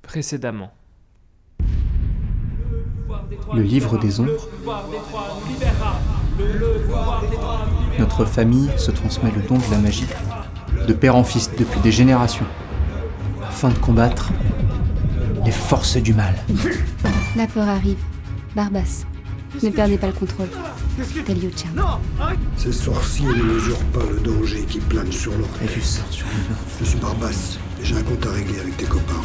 Précédemment. Le livre des ombres. Notre famille se transmet le don de la magie, de père en fils depuis des générations, afin de combattre les forces du mal. La peur arrive. Barbas, ne perdez pas le contrôle. Tel Yucha. Ces sorciers ne mesurent pas le danger qui plane sur leur Et tête. du sang sur les mains. Je suis Barbas, et j'ai un compte à régler avec tes copains.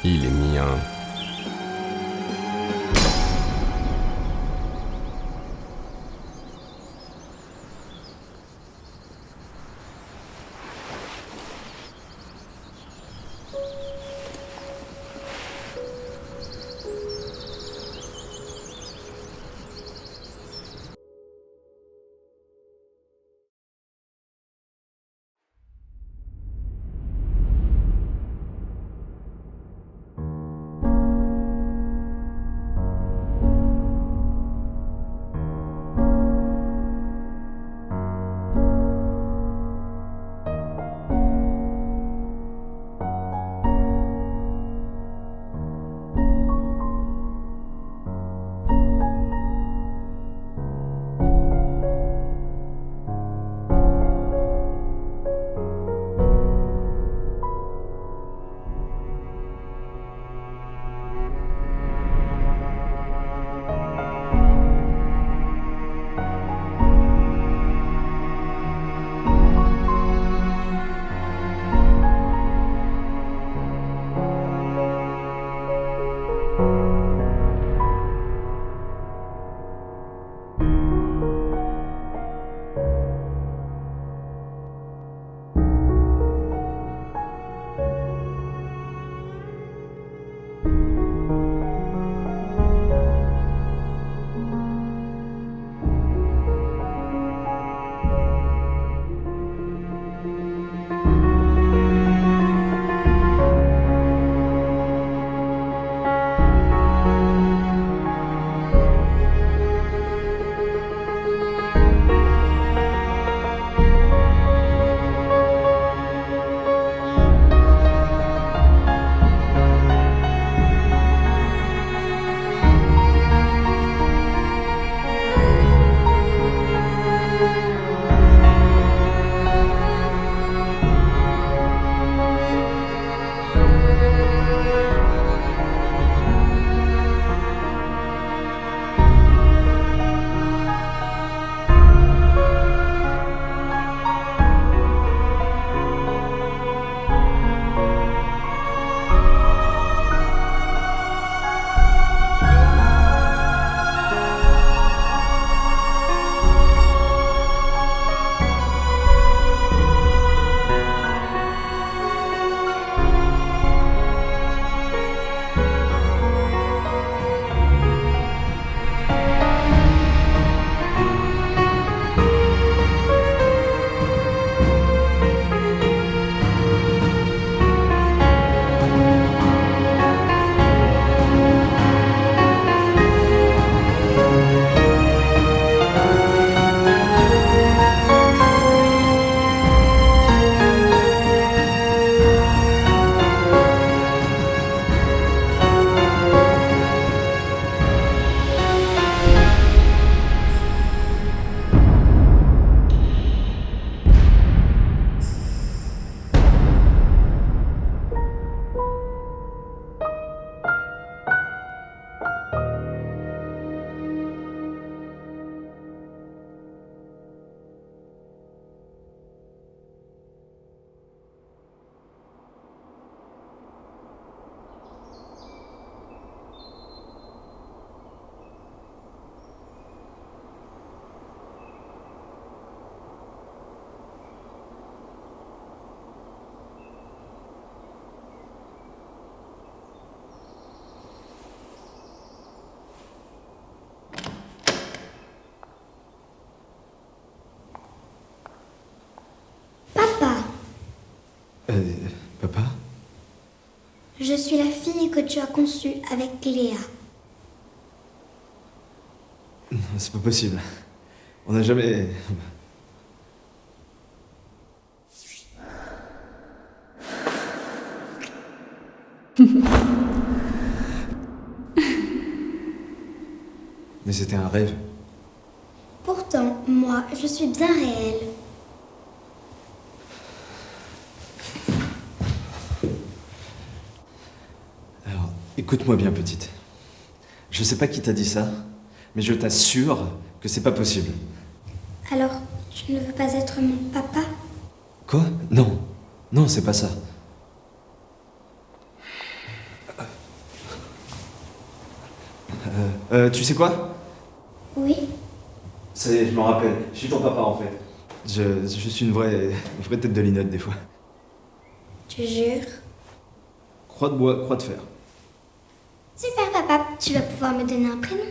Il est mien. Papa? Je suis la fille que tu as conçue avec Léa. Non, c'est pas possible. On n'a jamais... Mais c'était un rêve. Pourtant, moi, je suis bien réelle. Alors, écoute-moi bien, petite. Je sais pas qui t'a dit ça, mais je t'assure que c'est pas possible. Alors, tu ne veux pas être mon papa? Quoi? Non. Non, c'est pas ça. Tu sais quoi? Oui. Ça y est, je m'en rappelle. Je suis ton papa, en fait. Je suis une vraie tête de linotte, des fois. Tu jures? Croix de bois, croix de fer. Super papa, tu vas pouvoir me donner un prénom?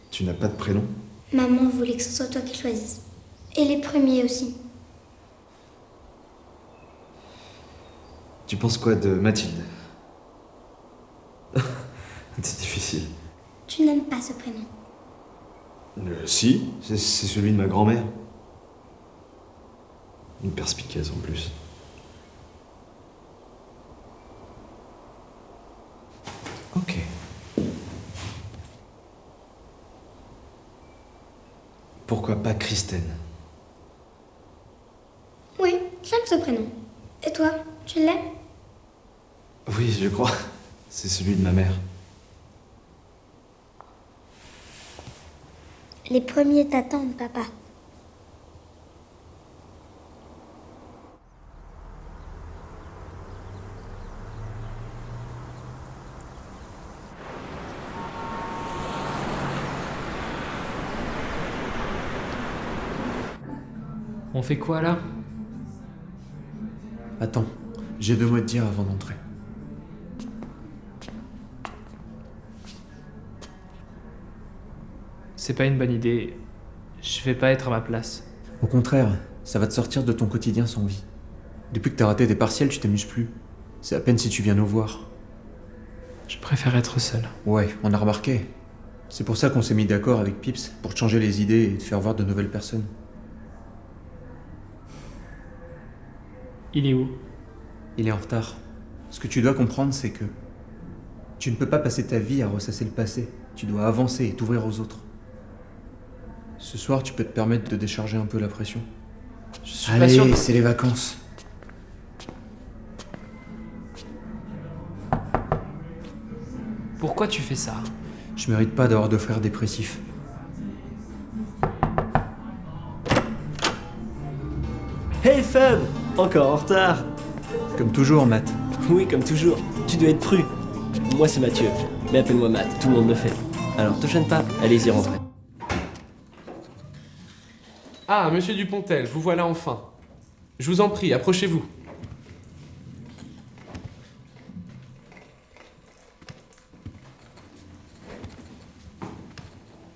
Tu n'as pas de prénom? Maman voulait que ce soit toi qui choisisses. Et les premiers aussi. Tu penses quoi de Mathilde? C'est difficile. Tu n'aimes pas ce prénom. Si, c'est celui de ma grand-mère. Une perspicace en plus. Ok. Pourquoi pas Kristen? Oui, j'aime ce prénom. Et toi, tu l'aimes? Oui, je crois. C'est celui de ma mère. Les premiers t'attendent, papa. On fait quoi là? Attends, j'ai 2 mots à te dire avant d'entrer. C'est pas une bonne idée. Je vais pas être à ma place. Au contraire, ça va te sortir de ton quotidien sans vie. Depuis que t'as raté des partiels, tu t'amuses plus. C'est à peine si tu viens nous voir. Je préfère être seul. Ouais, on a remarqué. C'est pour ça qu'on s'est mis d'accord avec Pips, pour te changer les idées et te faire voir de nouvelles personnes. Il est où? Il est en retard. Ce que tu dois comprendre, c'est que tu ne peux pas passer ta vie à ressasser le passé. Tu dois avancer et t'ouvrir aux autres. Ce soir, tu peux te permettre de décharger un peu la pression. Je suis pas sûr. Allez, c'est les vacances. Pourquoi tu fais ça? Je mérite pas d'avoir de frères dépressifs. Hey Fab! Encore en retard! Comme toujours, Matt. Oui, comme toujours, tu dois être pru. Moi c'est Mathieu, mais appelle-moi Matt, tout le monde me fait. Alors te gêne pas, allez-y rentrez. Ah, monsieur Dupontel, vous voilà enfin. Je vous en prie, approchez-vous.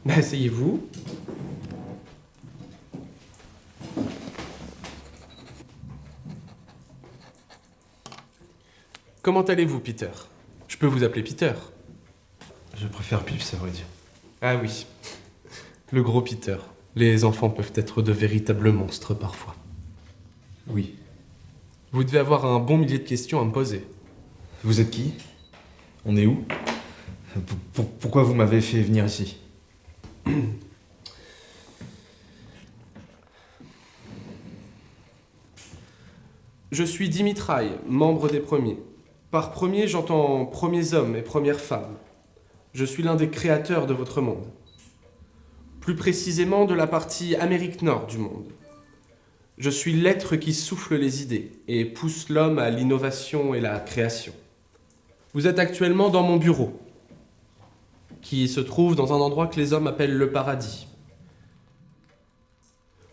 Asseyez-vous. Comment allez-vous, Peter? Je peux vous appeler Peter. Je préfère Pips, à vrai dire. Ah oui, le gros Peter. Les enfants peuvent être de véritables monstres parfois. Oui. Vous devez avoir un bon millier de questions à me poser. Vous êtes qui? On est où? Pourquoi vous m'avez fait venir ici? Je suis Dimitraï, membre des premiers. Par premier, j'entends premiers hommes et premières femmes. Je suis l'un des créateurs de votre monde. Plus précisément de la partie Amérique Nord du monde. Je suis l'être qui souffle les idées et pousse l'homme à l'innovation et la création. Vous êtes actuellement dans mon bureau, qui se trouve dans un endroit que les hommes appellent le paradis.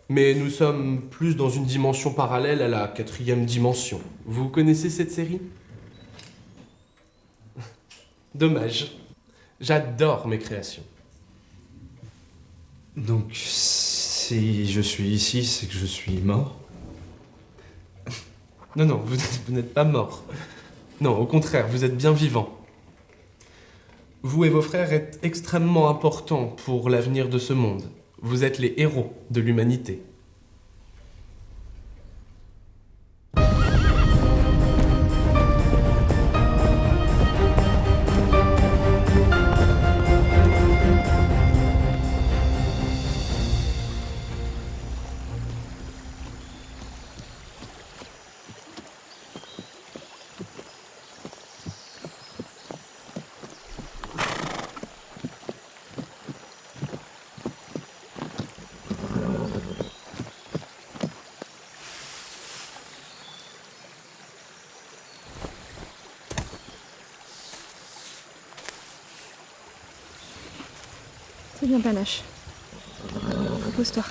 Mais nous sommes plus dans une dimension parallèle à la 4e dimension. Vous connaissez cette série? Dommage. J'adore mes créations. Donc, si je suis ici, c'est que je suis mort? Non, vous n'êtes pas mort. Non, au contraire, vous êtes bien vivant. Vous et vos frères êtes extrêmement importants pour l'avenir de ce monde. Vous êtes les héros de l'humanité. C'est bien, Panache. Repose-toi.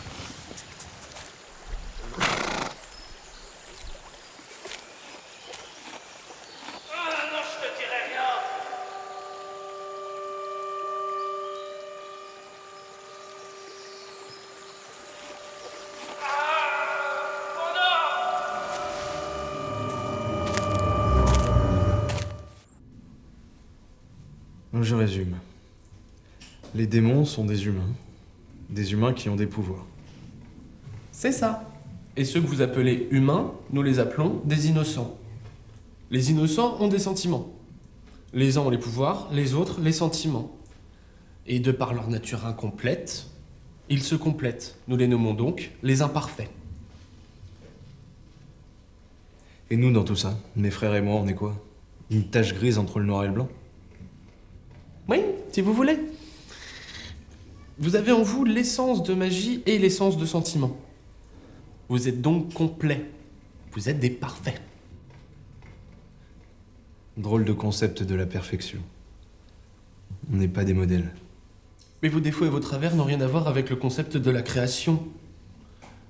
Je résume. Les démons sont des humains qui ont des pouvoirs. C'est ça. Et ceux que vous appelez humains, nous les appelons des innocents. Les innocents ont des sentiments. Les uns ont les pouvoirs, les autres les sentiments. Et de par leur nature incomplète, ils se complètent. Nous les nommons donc les imparfaits. Et nous, dans tout ça, mes frères et moi, on est quoi? Une tache grise entre le noir et le blanc? Oui, si vous voulez. Vous avez en vous l'essence de magie et l'essence de sentiment. Vous êtes donc complet. Vous êtes des parfaits. Drôle de concept de la perfection. On n'est pas des modèles. Mais vos défauts et vos travers n'ont rien à voir avec le concept de la création.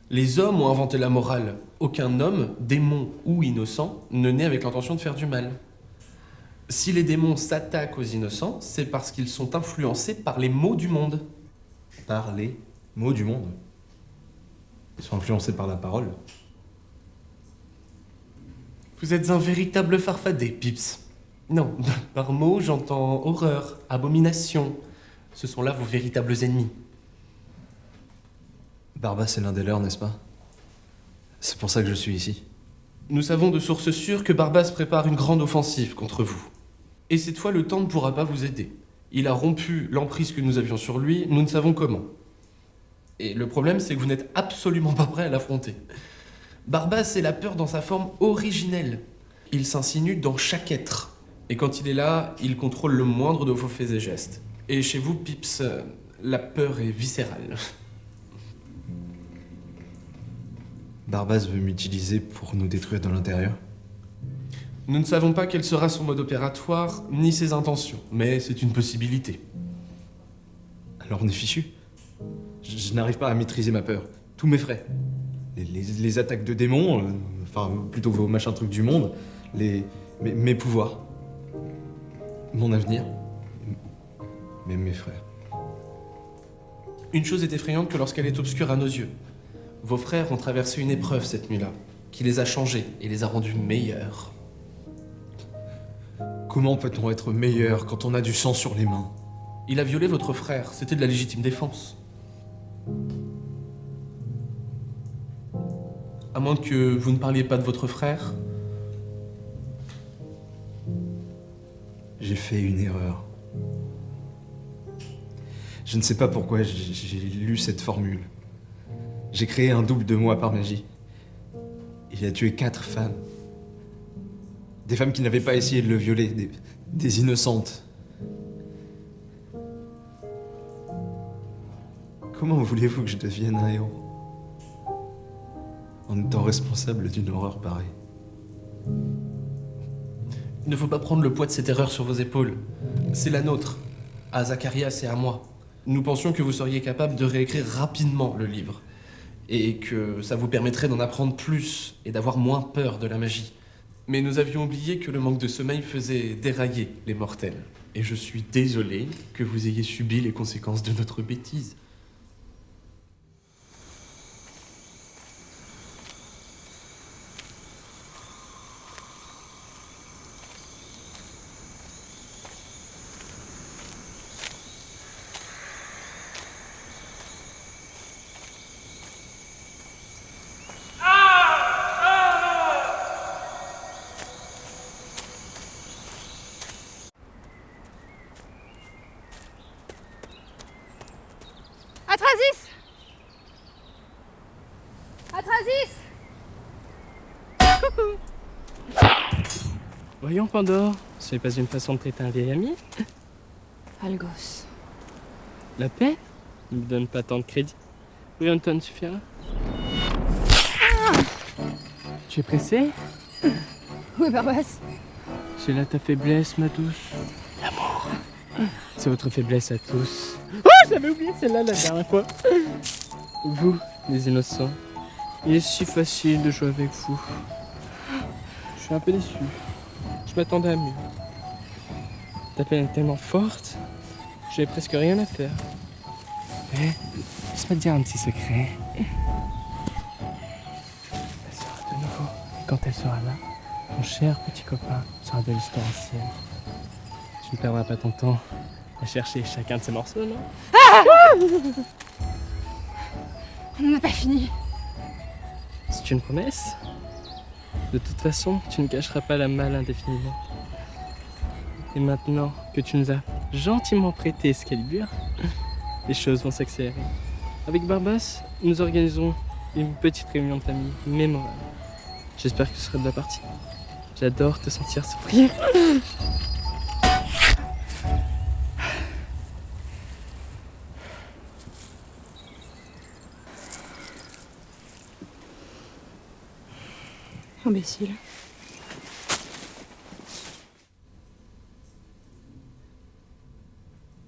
Les hommes ont inventé la morale. Aucun homme, démon ou innocent, ne naît avec l'intention de faire du mal. Si les démons s'attaquent aux innocents, c'est parce qu'ils sont influencés par les maux du monde. Par les mots du monde. Ils sont influencés par la parole. Vous êtes un véritable farfadet, Pips. Non, par mots, j'entends horreur, abomination. Ce sont là vos véritables ennemis. Barbas est l'un des leurs, n'est-ce pas? C'est pour ça que je suis ici. Nous savons de sources sûres que Barbas prépare une grande offensive contre vous. Et cette fois, le temps ne pourra pas vous aider. Il a rompu l'emprise que nous avions sur lui, nous ne savons comment. Et le problème, c'est que vous n'êtes absolument pas prêt à l'affronter. Barbas, c'est la peur dans sa forme originelle. Il s'insinue dans chaque être. Et quand il est là, il contrôle le moindre de vos faits et gestes. Et chez vous, Pips, la peur est viscérale. Barbas veut m'utiliser pour nous détruire de l'intérieur. Nous ne savons pas quel sera son mode opératoire, ni ses intentions, mais c'est une possibilité. Alors on est fichu. Je n'arrive pas à maîtriser ma peur. Tous mes frais. Les attaques de démons, enfin plutôt vos machins trucs du monde, mes pouvoirs, mon avenir, mes frères. Une chose est effrayante que lorsqu'elle est obscure à nos yeux. Vos frères ont traversé une épreuve cette nuit-là, qui les a changés et les a rendus meilleurs. Comment peut-on être meilleur quand on a du sang sur les mains? Il a violé votre frère, c'était de la légitime défense. À moins que vous ne parliez pas de votre frère. J'ai fait une erreur. Je ne sais pas pourquoi j'ai lu cette formule. J'ai créé un double de moi par magie. Il a tué 4 femmes. Des femmes qui n'avaient pas essayé de le violer, des innocentes. Comment voulez-vous que je devienne un héros en étant responsable d'une horreur pareille? Il ne faut pas prendre le poids de cette erreur sur vos épaules. C'est la nôtre, à Zacharias et à moi. Nous pensions que vous seriez capable de réécrire rapidement le livre. Et que ça vous permettrait d'en apprendre plus et d'avoir moins peur de la magie. Mais nous avions oublié que le manque de sommeil faisait dérailler les mortels. Et je suis désolé que vous ayez subi les conséquences de notre bêtise. Atrasis! Atrasis! Voyons, Pandore, ce n'est pas une façon de traiter un vieil ami. Algos. La paix ne me donne pas tant de crédit. Brionton suffira. Tu es pressée? Oui, Barbas. C'est là ta faiblesse, ma douce. L'amour. C'est votre faiblesse à tous. Oh, j'avais oublié celle-là la dernière fois. Vous, les innocents, il est si facile de jouer avec vous. Je suis un peu déçu. Je m'attendais à mieux. Ta peine est tellement forte, j'avais presque rien à faire. Mais, laisse-moi te dire un petit secret. Elle sera de nouveau. Et quand elle sera là, ton cher petit copain sera de l'histoire ancienne. Tu ne perdras pas ton temps à chercher chacun de ces morceaux, non? On n'a pas fini. C'est une promesse? De toute façon, tu ne cacheras pas la malle indéfiniment. Et maintenant que tu nous as gentiment prêté Excalibur, les choses vont s'accélérer. Avec Barbas, nous organisons une petite réunion de famille mémorable. J'espère que tu seras de la partie. J'adore te sentir souffrir. Imbécile.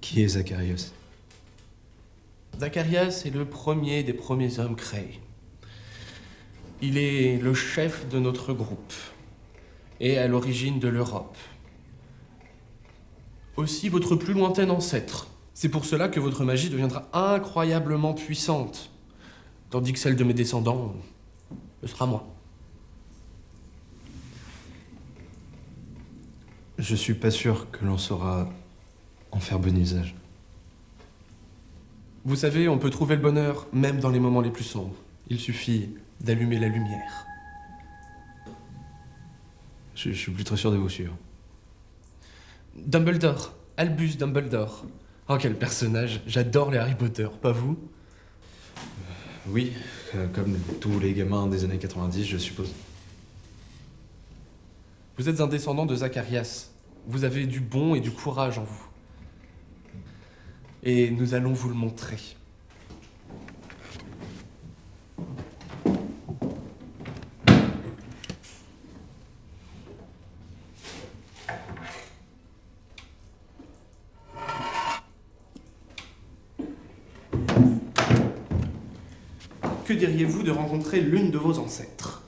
Qui est Zacharias? Zacharias est le premier des premiers hommes créés. Il est le chef de notre groupe et à l'origine de l'Europe. Aussi votre plus lointain ancêtre. C'est pour cela que votre magie deviendra incroyablement puissante, tandis que celle de mes descendants, ce sera moi. Je suis pas sûr que l'on saura en faire bon usage. Vous savez, on peut trouver le bonheur même dans les moments les plus sombres. Il suffit d'allumer la lumière. Je suis plus très sûr de vous suivre. Dumbledore, Albus Dumbledore. Oh, quel personnage. J'adore les Harry Potter, pas vous? Oui, comme tous les gamins des années 90, je suppose. Vous êtes un descendant de Zacharias. Vous avez du bon et du courage en vous. Et nous allons vous le montrer. Que diriez-vous de rencontrer l'une de vos ancêtres ?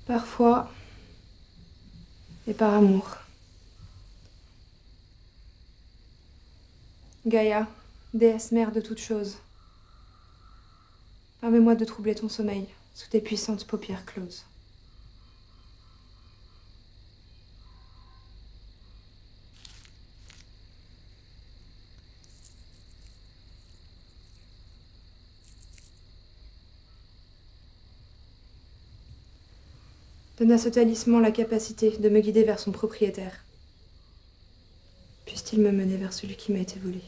Parfois, et par amour. Gaïa, déesse mère de toutes choses, permets-moi de troubler ton sommeil sous tes puissantes paupières closes. Donne à ce talisman la capacité de me guider vers son propriétaire. Puisse-t-il me mener vers celui qui m'a été volé.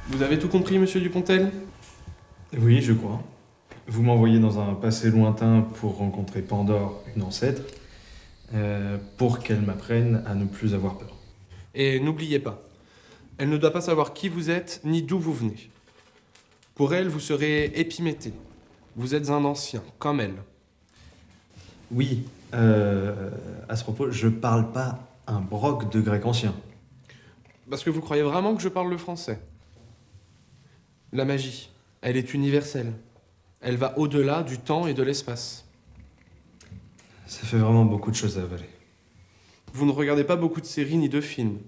Vous avez tout compris, monsieur Dupontel ? Oui, je crois. Vous m'envoyez dans un passé lointain pour rencontrer Pandore, une ancêtre, pour qu'elle m'apprenne à ne plus avoir peur. Et n'oubliez pas, elle ne doit pas savoir qui vous êtes ni d'où vous venez. Pour elle, vous serez Épiméthée. Vous êtes un ancien, comme elle. Oui, À ce propos, je parle pas un broc de grec ancien. Parce que vous croyez vraiment que je parle le français? La magie, elle est universelle. Elle va au-delà du temps et de l'espace. Ça fait vraiment beaucoup de choses à avaler. Vous ne regardez pas beaucoup de séries ni de films.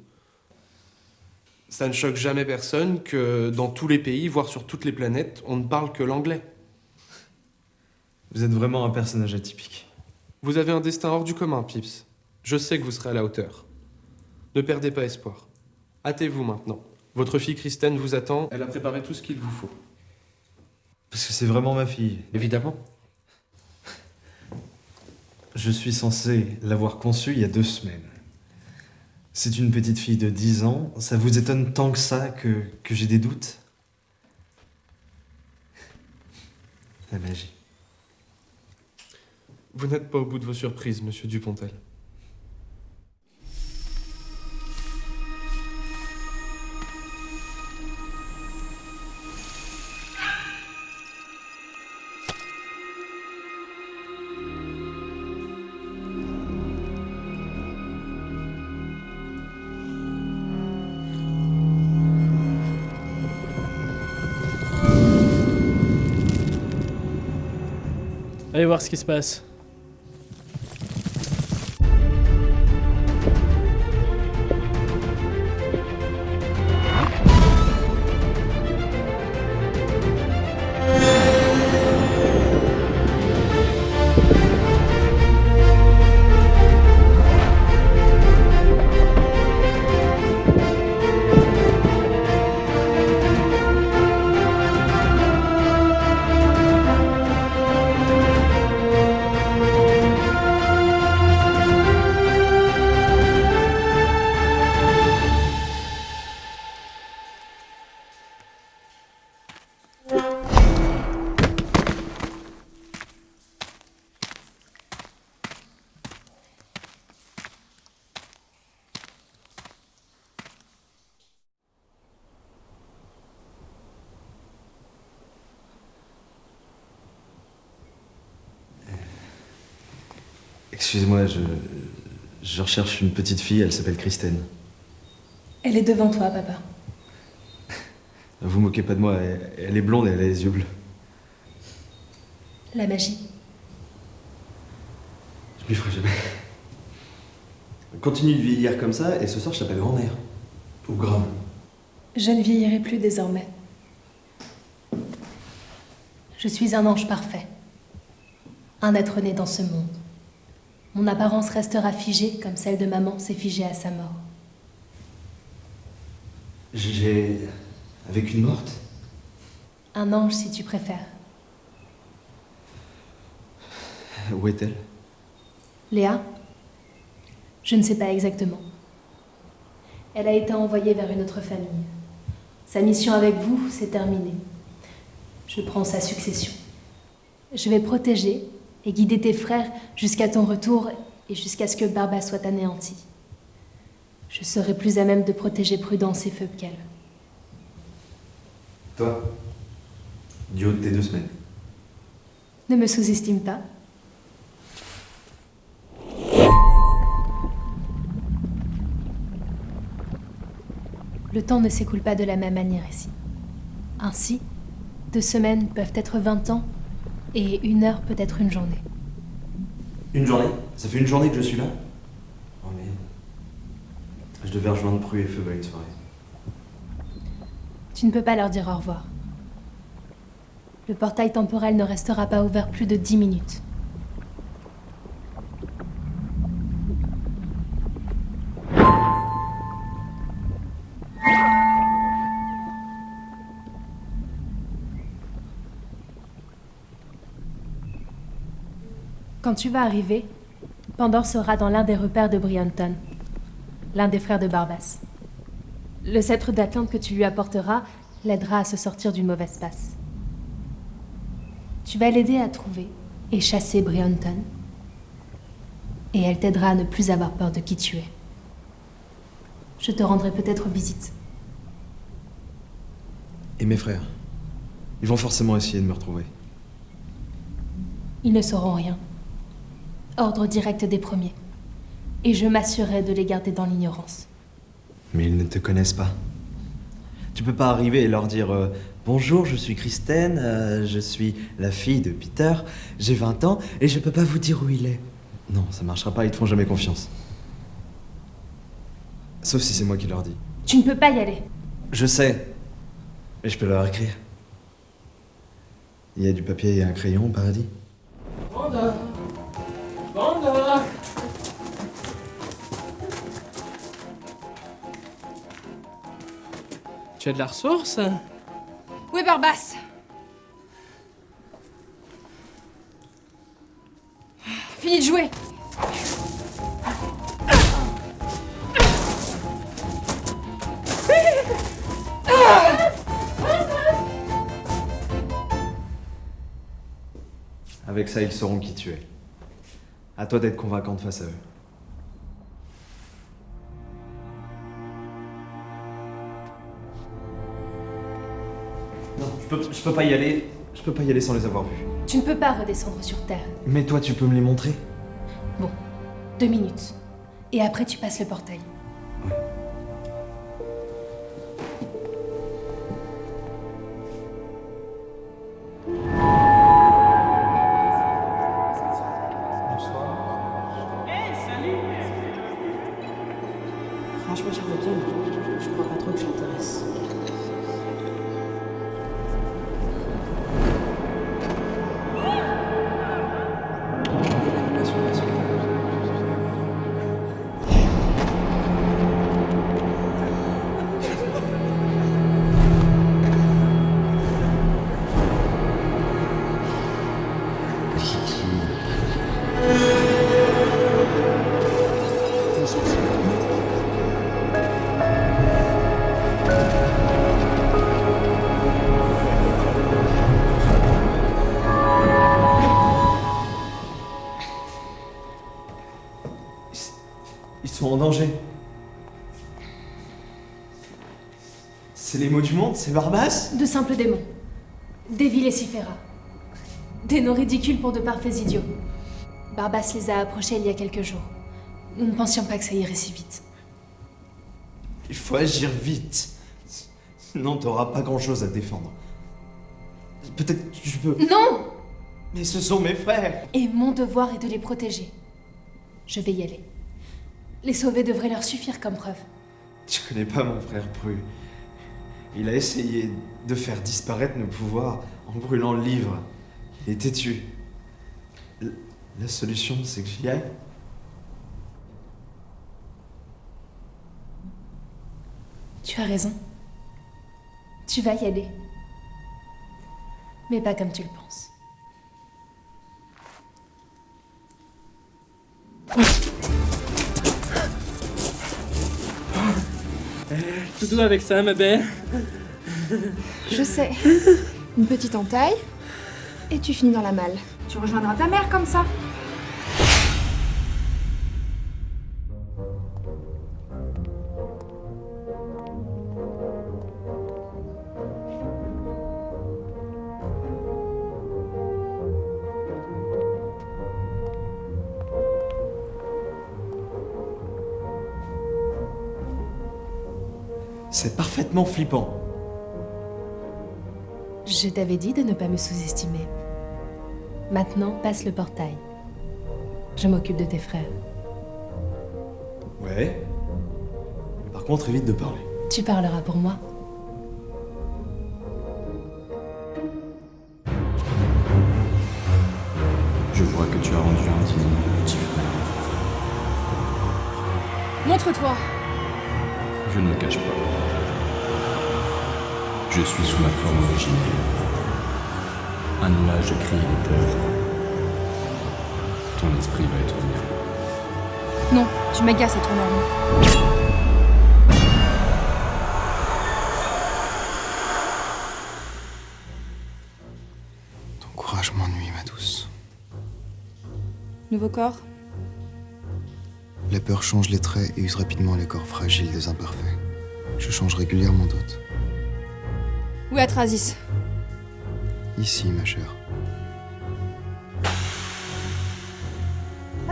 Ça ne choque jamais personne que dans tous les pays, voire sur toutes les planètes, on ne parle que l'anglais. Vous êtes vraiment un personnage atypique. Vous avez un destin hors du commun, Pips. Je sais que vous serez à la hauteur. Ne perdez pas espoir. Hâtez-vous maintenant. Votre fille Kristen vous attend. Elle a préparé tout ce qu'il vous faut. Parce que c'est vraiment ma fille. Évidemment. Je suis censé l'avoir conçue il y a 2 semaines. C'est une petite fille de 10 ans. Ça vous étonne tant que ça que j'ai des doutes? La magie. Vous n'êtes pas au bout de vos surprises, monsieur Dupontel. Allez voir ce qui se passe. Excusez-moi, je recherche une petite fille, elle s'appelle Kristen. Elle est devant toi, papa. Vous moquez pas de moi, elle est blonde et elle a les yeux bleus. La magie. Je m'y ferai jamais. Continue de vieillir comme ça et ce soir je t'appelle grand-mère. Ou Graham. Je ne vieillirai plus désormais. Je suis un ange parfait. Un être né dans ce monde. Mon apparence restera figée comme celle de maman s'est figée à sa mort. Avec une morte? Un ange si tu préfères. Où est-elle? Léa? Je ne sais pas exactement. Elle a été envoyée vers une autre famille. Sa mission avec vous, c'est terminée. Je prends sa succession. Je vais protéger et guider tes frères jusqu'à ton retour et jusqu'à ce que Barbas soit anéanti. Je serai plus à même de protéger Prudence et Feu qu'elle. Toi, du haut de tes 2 semaines. Ne me sous-estime pas. Le temps ne s'écoule pas de la même manière ici. Ainsi, 2 semaines peuvent être 20 ans et 1 heure peut être une journée. Une journée? Ça fait une journée que je suis là? Oh merde. Je devais rejoindre Pru et Feu à une soirée. Tu ne peux pas leur dire au revoir. Le portail temporel ne restera pas ouvert plus de 10 minutes. Quand tu vas arriver, Pandore sera dans l'un des repères de Brionton, l'un des frères de Barbas. Le sceptre d'Atlante que tu lui apporteras l'aidera à se sortir d'une mauvaise passe. Tu vas l'aider à trouver et chasser Brionton, et elle t'aidera à ne plus avoir peur de qui tu es. Je te rendrai peut-être visite. Et mes frères? Ils vont forcément essayer de me retrouver. Ils ne sauront rien. Ordre direct des premiers. Et je m'assurerai de les garder dans l'ignorance. Mais ils ne te connaissent pas. Tu peux pas arriver et leur dire bonjour, je suis Kristen, je suis la fille de Peter, j'ai 20 ans et je peux pas vous dire où il est. Non, ça marchera pas, ils te font jamais confiance. Sauf si c'est moi qui leur dis. Tu ne peux pas y aller. Je sais, mais je peux leur écrire. Il y a du papier et un crayon au paradis. Vanda! Vanda! Tu as de la ressource? Où est Barbas? Fini de jouer! Avec ça, ils sauront qui tu es. À toi d'être convaincante face à eux. Non, je peux pas y aller. Je peux pas y aller sans les avoir vus. Tu ne peux pas redescendre sur Terre. Mais toi, tu peux me les montrer? Bon, 2 minutes. Et après, tu passes le portail. Franchement, j'aimerais bien, mais je crois pas trop que j'intéresse. Ils sont en danger. C'est les mots du monde? C'est Barbas? De simples démons. Des Villecifera. Des noms ridicules pour de parfaits idiots. Barbas les a approchés il y a quelques jours. Nous ne pensions pas que ça irait si vite. Il faut agir vite. Sinon, t'auras pas grand-chose à défendre. Peut-être que je peux... Non! Mais ce sont mes frères! Et mon devoir est de les protéger. Je vais y aller. Les sauver devrait leur suffire comme preuve. Tu connais pas mon frère Pru. Il a essayé de faire disparaître nos pouvoirs en brûlant le livre. Il est têtu. La solution, c'est que j'y aille. Tu as raison. Tu vas y aller. Mais pas comme tu le penses. Tout doux avec ça, ma belle. Je sais. Une petite entaille, et tu finis dans la malle. Tu rejoindras ta mère comme ça. C'est parfaitement flippant. Je t'avais dit de ne pas me sous-estimer. Maintenant, passe le portail. Je m'occupe de tes frères. Ouais. Par contre, évite de parler. Tu parleras pour moi. Je vois que tu as rendu intime mon petit frère. Montre-toi. Je ne me cache pas. Je suis sous ma forme originelle. Un nuage de cris et de peur. Ton esprit va être venu. Non, tu m'agaces à ton arme. Ton courage m'ennuie, ma douce. Nouveau corps? La peur change les traits et use rapidement les corps fragiles des imparfaits. Je change régulièrement d'autres. Où est Atrasis? Ici, ma chère.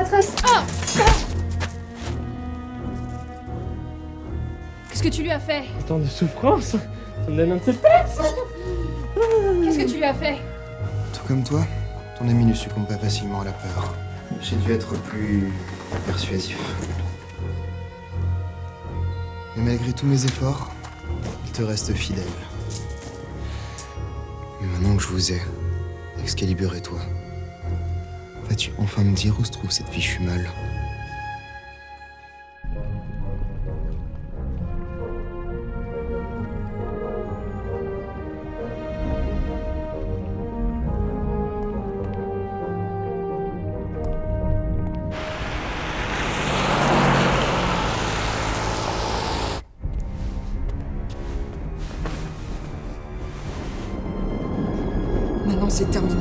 Atreus! Ah! Qu'est-ce que tu lui as fait? Tant de souffrance, ça me donne un peu de peine. Qu'est-ce que tu lui as fait? Tout comme toi, ton ami ne succombe pas facilement à la peur. J'ai dû être plus persuasif. Mais malgré tous mes efforts, il te reste fidèle. Mais maintenant que je vous ai, Excalibur et toi, vas-tu enfin me dire où se trouve cette fichue malle? Maintenant, c'est terminé.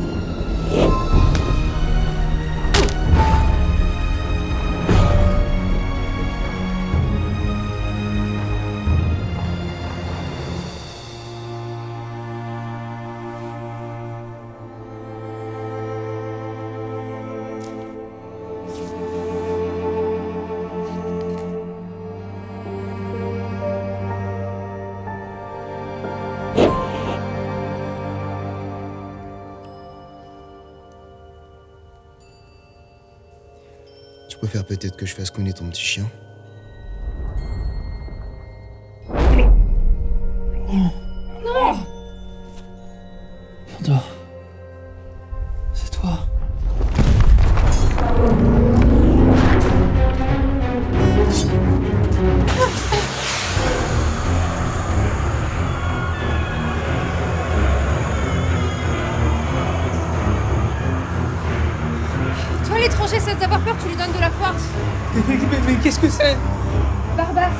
Tu préfères peut-être que je fasse couiner ton petit chien? Non! Pandore. C'est toi. Toi, l'étranger, sans avoir peur, tu lui donnes de la force. Mais qu'est-ce que c'est? Barbas!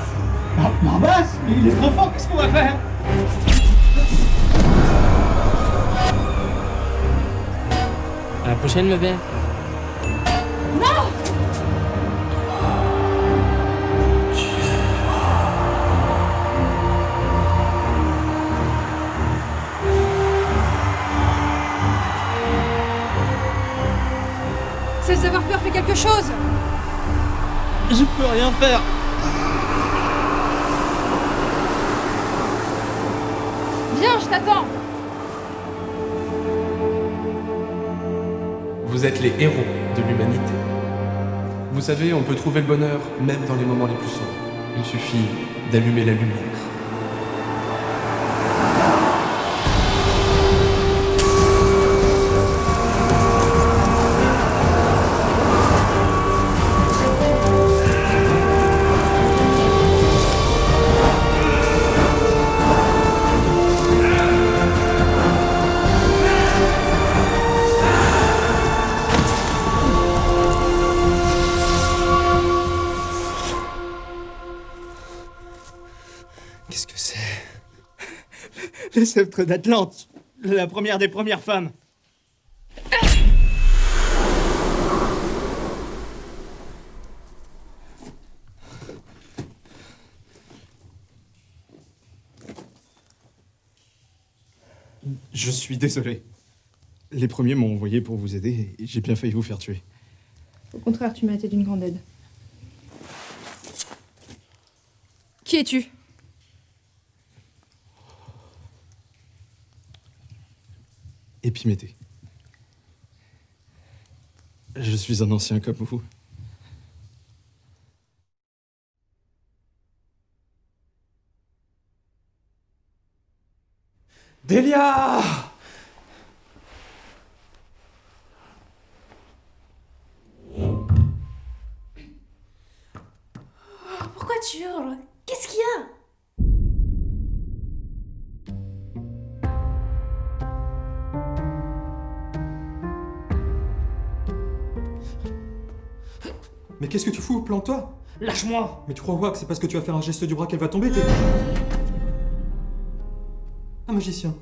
Barbas? Mais il est trop fort, qu'est-ce qu'on va faire? À la prochaine, ma belle. Non! Sans avoir peur, fais quelque chose! Je peux rien faire. Viens, je t'attends! Vous êtes les héros de l'humanité. Vous savez, on peut trouver le bonheur même dans les moments les plus sombres. Il suffit d'allumer la lumière. Qu'est-ce que c'est? Le sceptre d'Atlante, la première des premières femmes. Je suis désolé. Les premiers m'ont envoyé pour vous aider et j'ai bien failli vous faire tuer. Au contraire, tu m'as été d'une grande aide. Qui es-tu? Épiméthée. Je suis un ancien comme vous. Delia! Pourquoi tu hurles? Qu'est-ce qu'il y a? Mais qu'est-ce que tu fous? Plante-toi! Lâche-moi! Mais tu crois quoi? Que c'est parce que tu vas faire un geste du bras qu'elle va tomber, t'es... Un magicien.